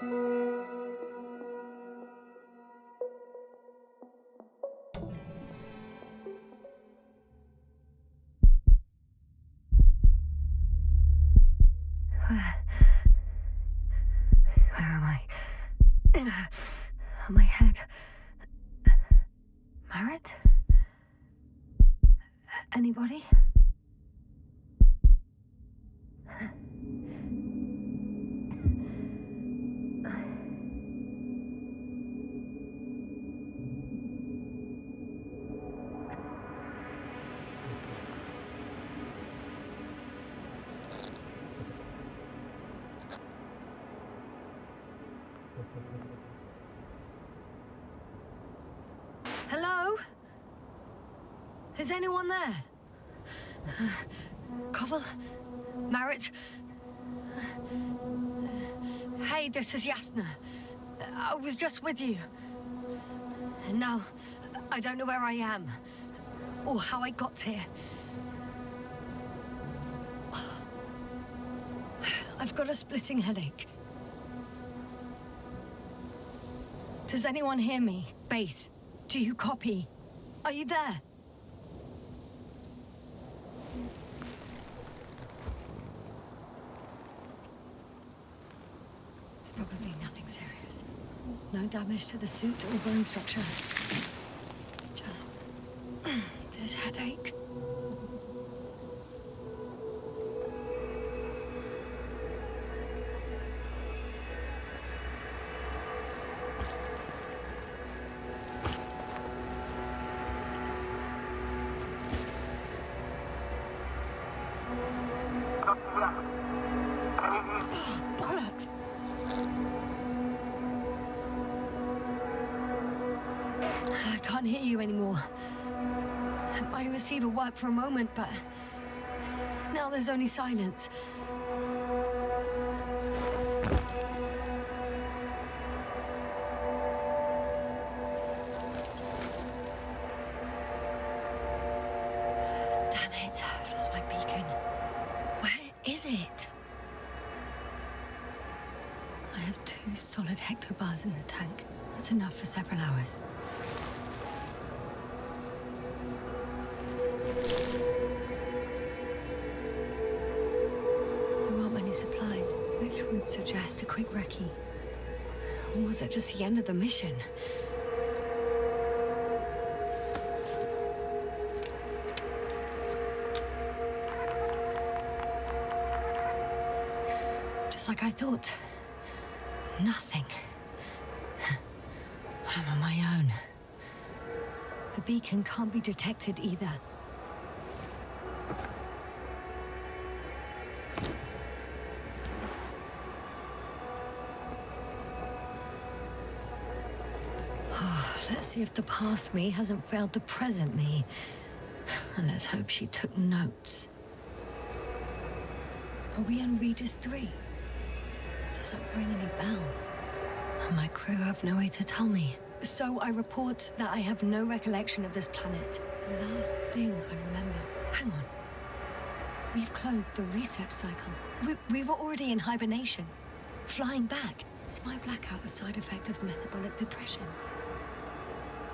Where am I? On my head. Marit? Anybody? Hello? Is anyone there? Koval? Marit? Hey, this is Yasna. I was just with you. And now, I don't know where I am. Or how I got here. I've got a splitting headache. Does anyone hear me? Base, do you copy? Are you there? It's probably nothing serious. No damage to the suit or bone structure. Just this headache. Bollocks! I can't hear you anymore. My receiver worked for a moment, but now there's only silence. Damn it, I've lost my beacon. Where is it? I have 2 solid hectobars in the tank. That's enough for several hours. There aren't many supplies, which would suggest a quick recce. Or was it just the end of the mission? Just like I thought. Nothing. I'm on my own. The beacon can't be detected either. Let's see if the past me hasn't failed the present me. And let's hope she took notes. Are we on Regis 3? Doesn't ring any bells. And my crew have no way to tell me. So I report that I have no recollection of this planet. The last thing I remember... Hang on. We've closed the reset cycle. We were already in hibernation. Flying back. Is my blackout a side effect of metabolic depression?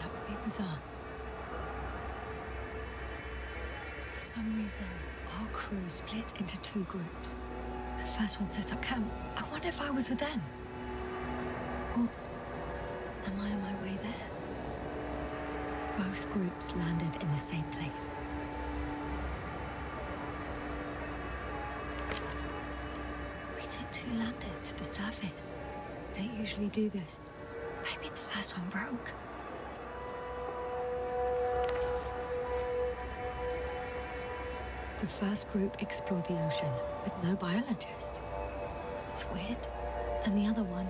That would be bizarre. For some reason, our crew split into 2 groups. The first one set up camp. I wonder if I was with them. Or am I on my way there? Both groups landed in the same place. We took 2 landers to the surface. We don't usually do this. Maybe the first one broke. The first group explored the ocean with no biologist. It's weird. And the other one,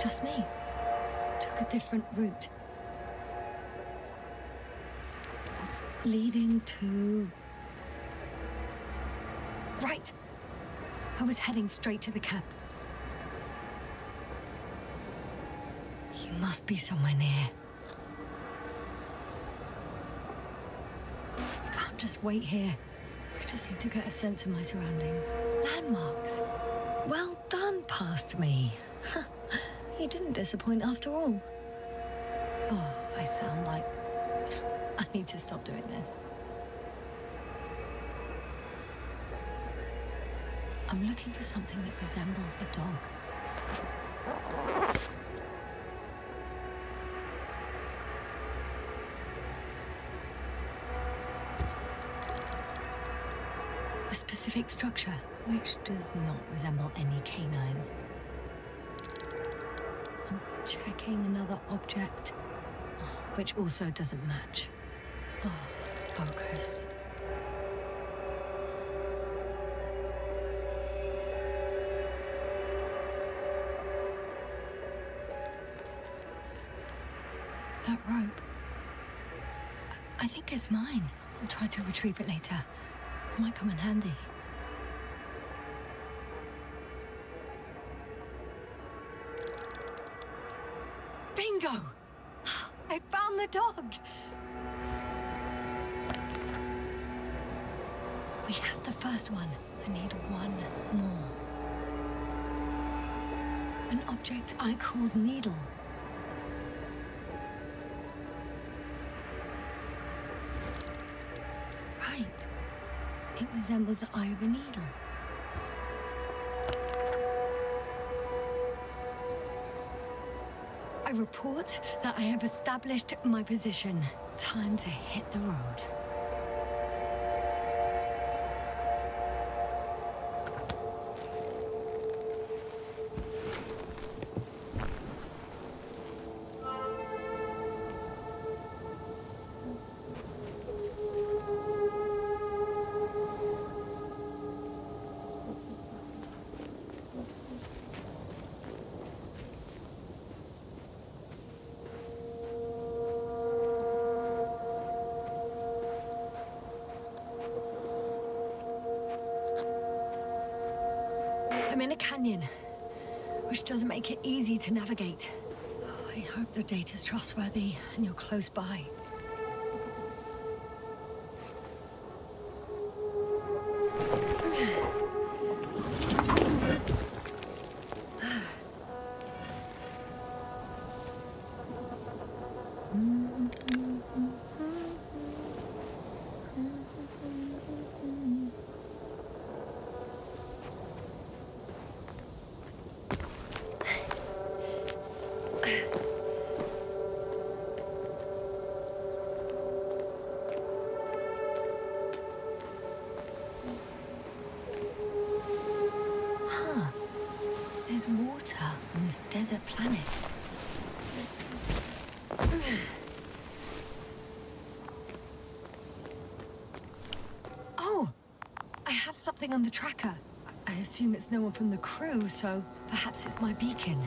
just me, took a different route. Leading to... Right! I was heading straight to the camp. You must be somewhere near. I can't just wait here. I just need to get a sense of my surroundings. Landmarks. Well done, past me. He didn't disappoint after all. Oh, I sound like... I need to stop doing this. I'm looking for something that resembles a dog. A specific structure, which does not resemble any canine. I'm checking another object, which also doesn't match. Oh, focus. That rope. I think it's mine. I'll try to retrieve it later. It might come in handy. Bingo! I found the dog! We have the first one. I need one more. An object I called Needle. Right. It resembles the eye of a needle. I report that I have established my position. Time to hit the road. I'm in a canyon, which doesn't make it easy to navigate. I hope the data's trustworthy and you're close by. There's water on this desert planet. Oh! I have something on the tracker. I assume it's no one from the crew, so perhaps it's my beacon.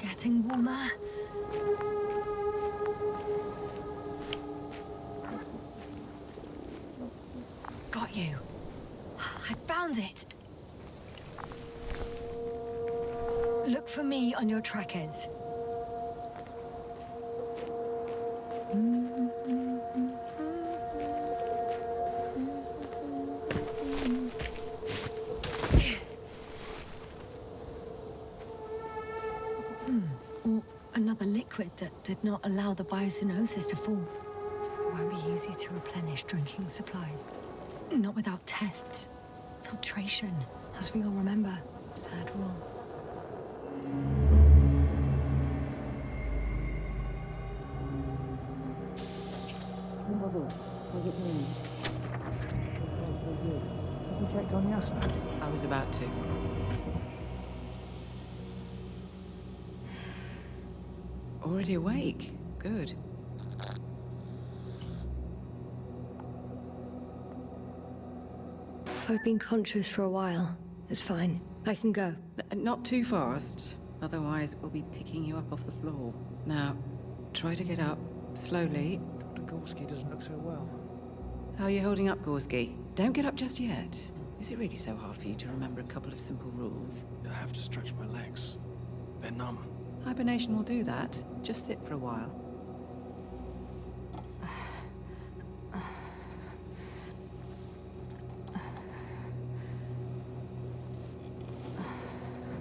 Getting warmer. Got you. I found it. Look for me on your trackers. Another liquid that did not allow the biocenosis to fall. Won't be easy to replenish drinking supplies. Not without tests. Filtration, as we all remember. Third rule. How's it going? Have you checked on Yasna? I was about to. Already awake. Good. I've been conscious for a while. It's fine. I can go. Not too fast, otherwise we'll be picking you up off the floor. Now, try to get up, slowly. Dr. Gorski doesn't look so well. How are you holding up, Gorski? Don't get up just yet. Is it really so hard for you to remember a couple of simple rules? I have to stretch my legs. They're numb. Hibernation will do that. Just sit for a while.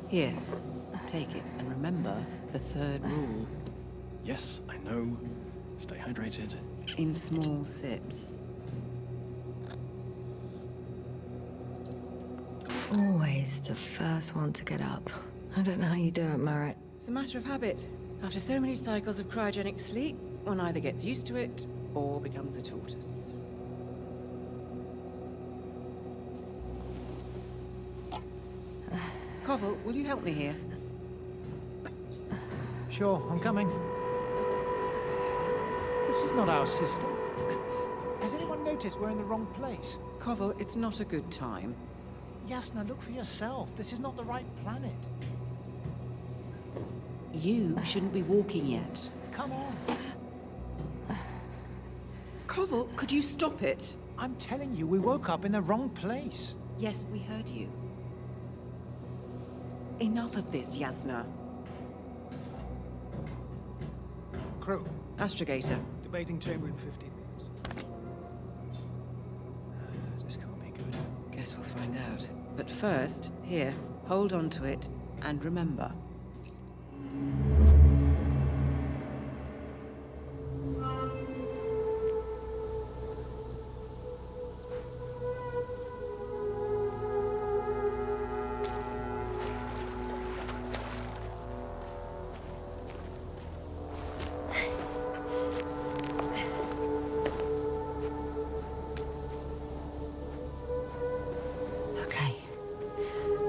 Here, take it, and remember the third rule. Yes, I know. Stay hydrated. In small sips. Always the first one to get up. I don't know how you do it, Merritt. It's a matter of habit. After so many cycles of cryogenic sleep, one either gets used to it or becomes a tortoise. Koval, will you help me here? Sure, I'm coming. This is not our system. Has anyone noticed we're in the wrong place? Koval, it's not a good time. Yasna, look for yourself. This is not the right planet. You shouldn't be walking yet. Come on. Koval, could you stop it? I'm telling you, we woke up in the wrong place. Yes, we heard you. Enough of this, Yasna. Crew, Astrogator. debating chamber in 15 minutes. This can't be good. Guess we'll find out. But first, here, hold on to it, and remember. Okay.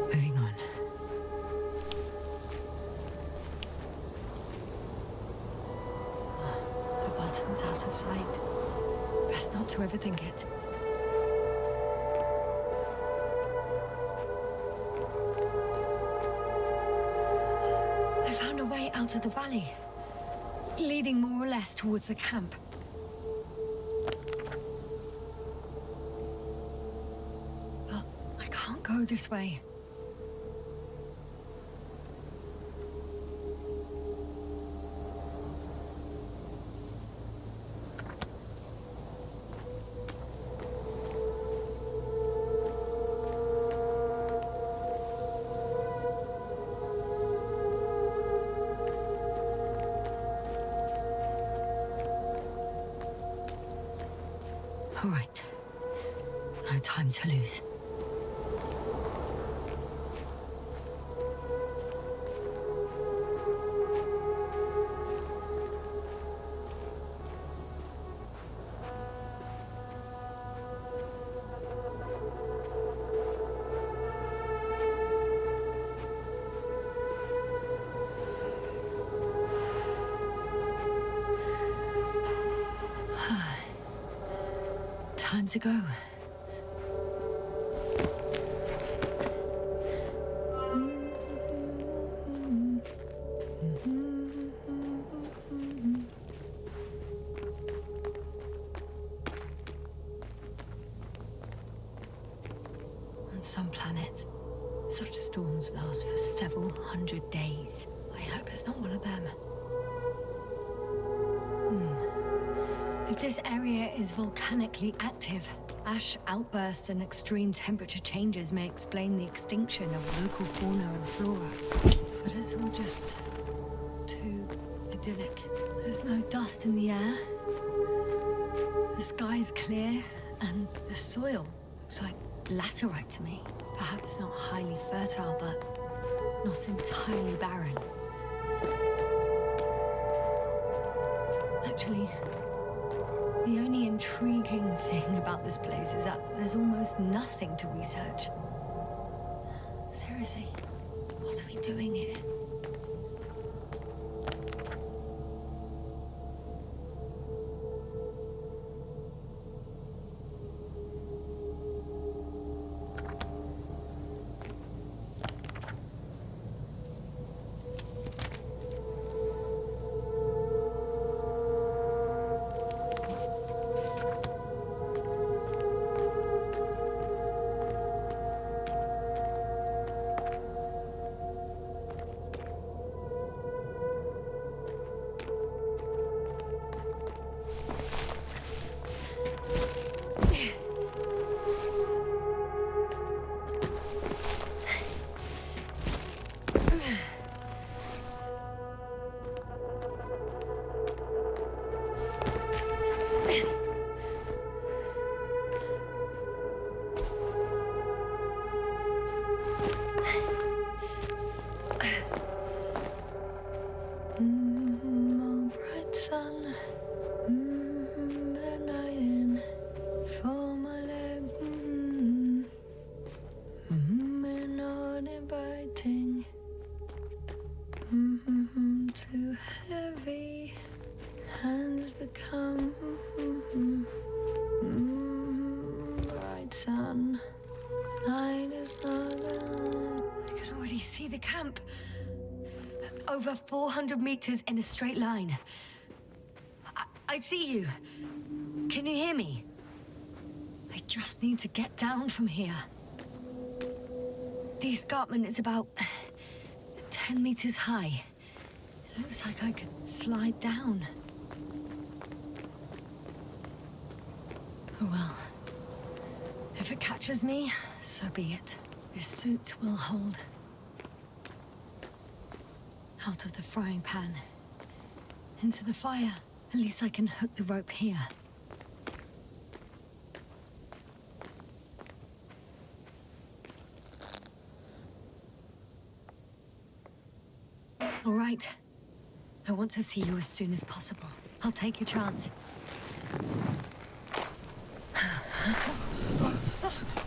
Moving on. The bottom's out of sight. Best not to overthink it. I found a way out of the valley, leading more or less towards the camp. But I can't go this way. All right. No time to lose. Time to go. On some planets, such storms last for several hundred days. I hope it's not one of them. If this area is volcanically active, ash outbursts and extreme temperature changes may explain the extinction of local fauna and flora. But it's all just too idyllic. There's no dust in the air. The sky's clear, and the soil looks like laterite to me. Perhaps not highly fertile, but not entirely barren. Actually, the only intriguing thing about this place is that there's almost nothing to research. Seriously, what are we doing here? drifting. Too heavy. Hands become bright sun. Night is not I can already see the camp. Over 400 meters in a straight line. I see you. Can you hear me? I just need to get down from here. The escarpment is about 10 meters high. It looks like I could slide down. Oh well. If it catches me, so be it. This suit will hold. Out of the frying pan. Into the fire. At least I can hook the rope here. All right. I want to see you as soon as possible. I'll take a chance.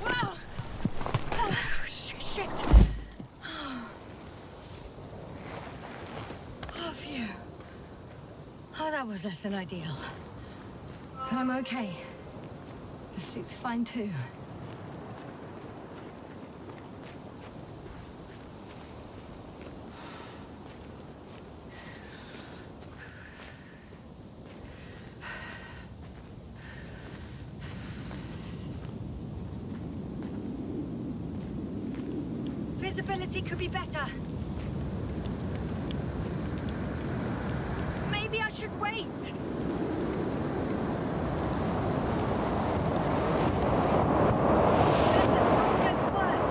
Wow! Oh, shit! Oh, phew. Oh, that was less than ideal. But I'm okay. The suit's fine too. Visibility could be better. Maybe I should wait. But if the storm gets worse,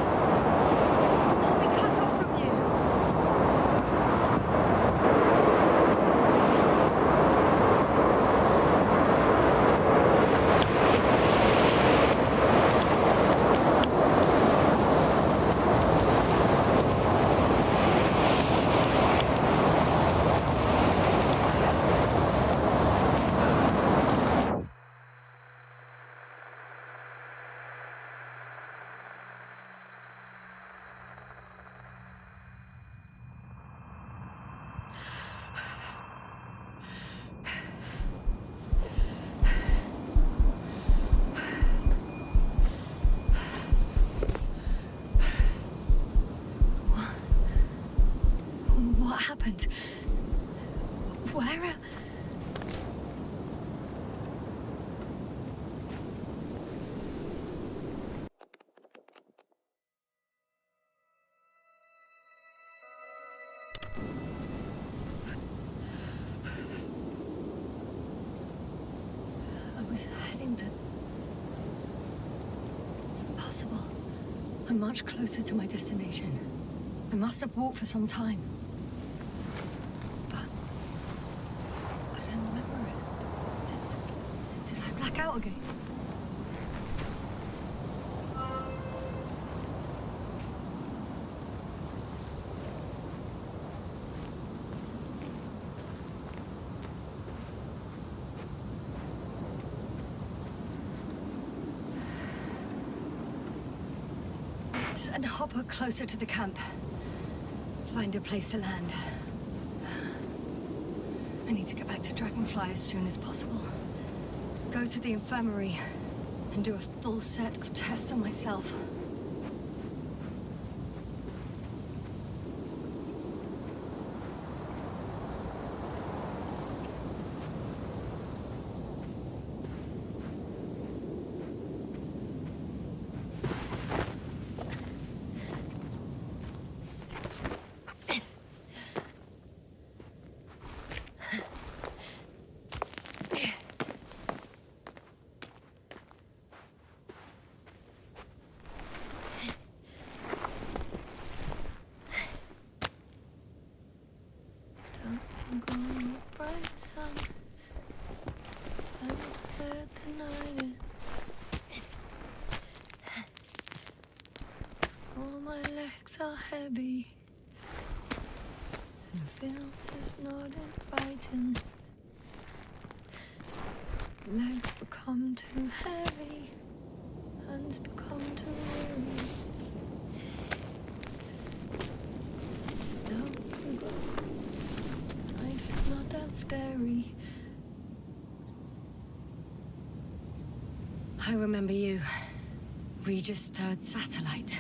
I'll be cut off from you. What happened? Where? I was heading to... Impossible. I'm much closer to my destination. I must have walked for some time. But... I don't remember it. Did I black out again? Send Hopper closer to the camp. Find a place to land. I need to get back to Dragonfly as soon as possible. Go to the infirmary and do a full set of tests on myself. Are heavy, and the film is not inviting. Legs become too heavy, hands become too weary. scary. I remember you. Regis' third satellite.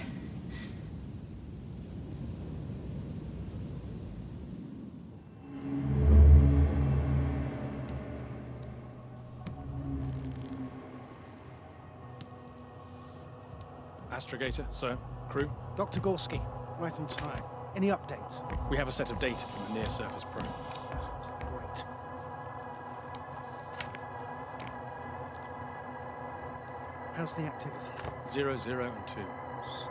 Astrogator, sir. Crew. Dr. Gorski, right on time. Any updates? We have a set of data from the near-surface probe. Great. How's the activity? 0, 0, and 2. So,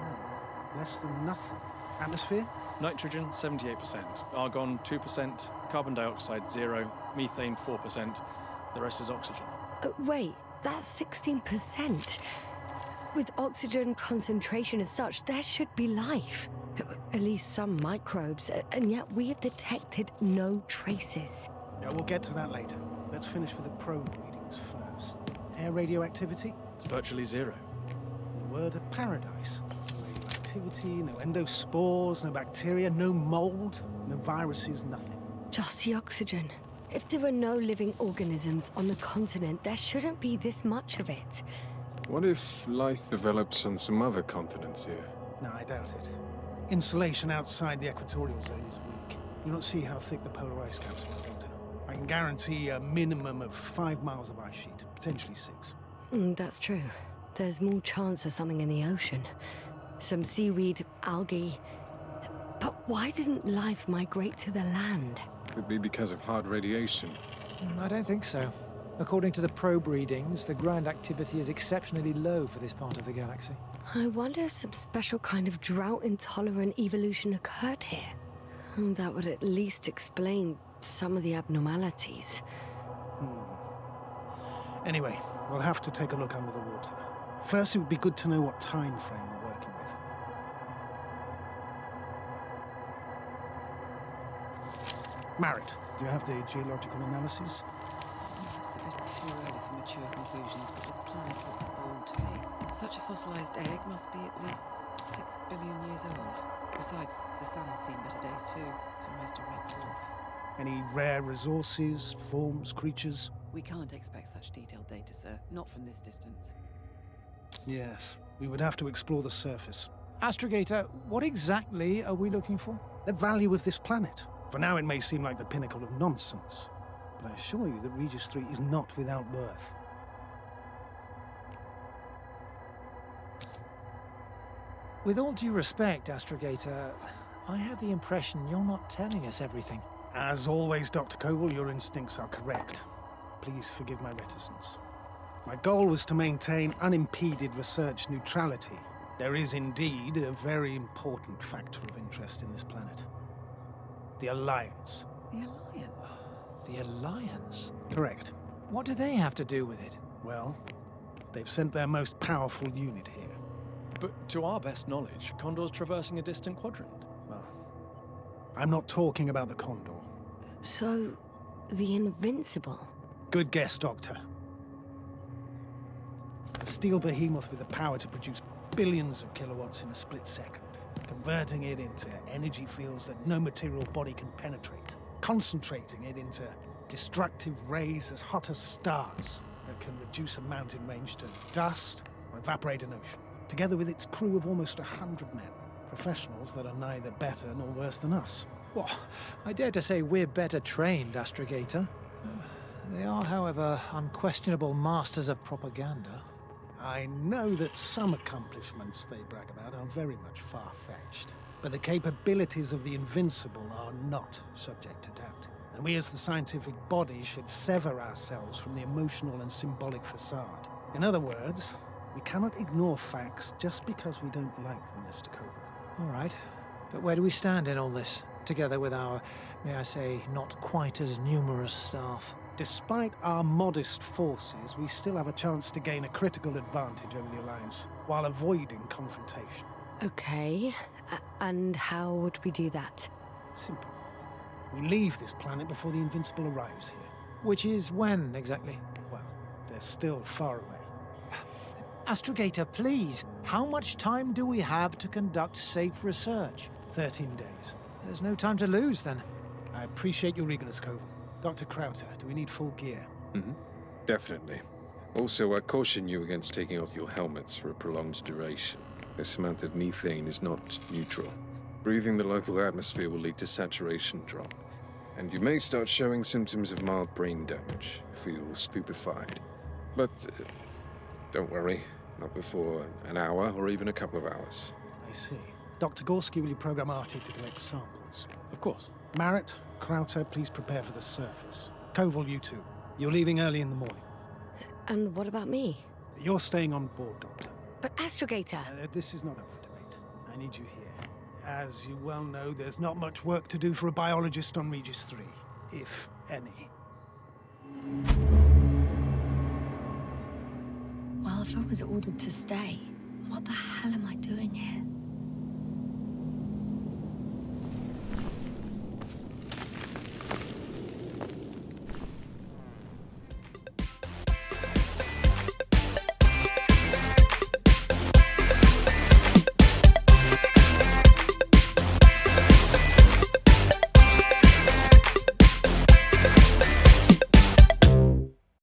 less than nothing. Atmosphere? Nitrogen, 78%. Argon, 2%. Carbon dioxide, 0. Methane, 4%. The rest is oxygen. Wait, that's 16%. With oxygen concentration as such, there should be life. At least some microbes, and yet we have detected no traces. Yeah, we'll get to that later. Let's finish with the probe readings first. Air radioactivity? It's virtually 0. In a word, a paradise. No radioactivity, no endospores, no bacteria, no mold, no viruses, nothing. Just the oxygen. If there are no living organisms on the continent, there shouldn't be this much of it. What if life develops on some other continents here? No, I doubt it. Insulation outside the equatorial zone is weak. You don't see how thick the polar ice caps are, Doctor. I can guarantee a minimum of 5 miles of ice sheet, potentially 6. That's true. There's more chance of something in the ocean. Some seaweed, algae. But why didn't life migrate to the land? Could be because of hard radiation. I don't think so. According to the probe readings, the ground activity is exceptionally low for this part of the galaxy. I wonder if some special kind of drought-intolerant evolution occurred here. That would at least explain some of the abnormalities. Anyway, we'll have to take a look under the water. First, it would be good to know what time frame we're working with. Marit, do you have the geological analysis? It's a bit too early for mature conclusions, but this planet looks old to me. Such a fossilized egg must be at least 6 billion years old. Besides, the sun has seen better days too. It's almost a red dwarf. Any rare resources, forms, creatures? We can't expect such detailed data, sir. Not from this distance. Yes, we would have to explore the surface. Astrogator, what exactly are we looking for? The value of this planet. For now, it may seem like the pinnacle of nonsense, but I assure you that Regis 3 is not without worth. With all due respect, Astrogator, I have the impression you're not telling us everything. As always, Dr. Koval, your instincts are correct. Please forgive my reticence. My goal was to maintain unimpeded research neutrality. There is indeed a very important factor of interest in this planet. The Alliance. The Alliance? The Alliance? Correct. What do they have to do with it? Well, they've sent their most powerful unit here. But to our best knowledge, Condor's traversing a distant quadrant. Well, I'm not talking about the Condor. So, the Invincible? Good guess, Doctor. A steel behemoth with the power to produce billions of kilowatts in a split second, converting it into energy fields that no material body can penetrate, concentrating it into destructive rays as hot as stars that can reduce a mountain range to dust or evaporate an ocean, together with its crew of almost 100 men, professionals that are neither better nor worse than us. Well, I dare to say we're better trained, Astrogator. They are, however, unquestionable masters of propaganda. I know that some accomplishments they brag about are very much far-fetched, but the capabilities of the Invincible are not subject to doubt. And we as the scientific body should sever ourselves from the emotional and symbolic facade. In other words, we cannot ignore facts just because we don't like them, Mr. Koval. All right, but where do we stand in all this, together with our, may I say, not quite as numerous staff? Despite our modest forces, we still have a chance to gain a critical advantage over the Alliance, while avoiding confrontation. Okay, and how would we do that? Simple. We leave this planet before the Invincible arrives here. Which is when, exactly? Well, they're still far away. Astrogator, please, how much time do we have to conduct safe research? 13 days. There's no time to lose, then. I appreciate your eagerness, Koval. Dr. Krauter, do we need full gear? Definitely. Also, I caution you against taking off your helmets for a prolonged duration. This amount of methane is not neutral. Breathing the local atmosphere will lead to saturation drop, and you may start showing symptoms of mild brain damage, feel stupefied. But don't worry, not before an hour or even a couple of hours. I see. Dr. Gorski, will you program Artie to collect samples? Of course. Marrett, Krauter, please prepare for the surface. Koval, you two. You're leaving early in the morning. And what about me? You're staying on board, Doctor. But Astrogator... This is not up for debate. I need you here. As you well know, there's not much work to do for a biologist on Regis 3, if any. Well, if I was ordered to stay, what the hell am I doing here?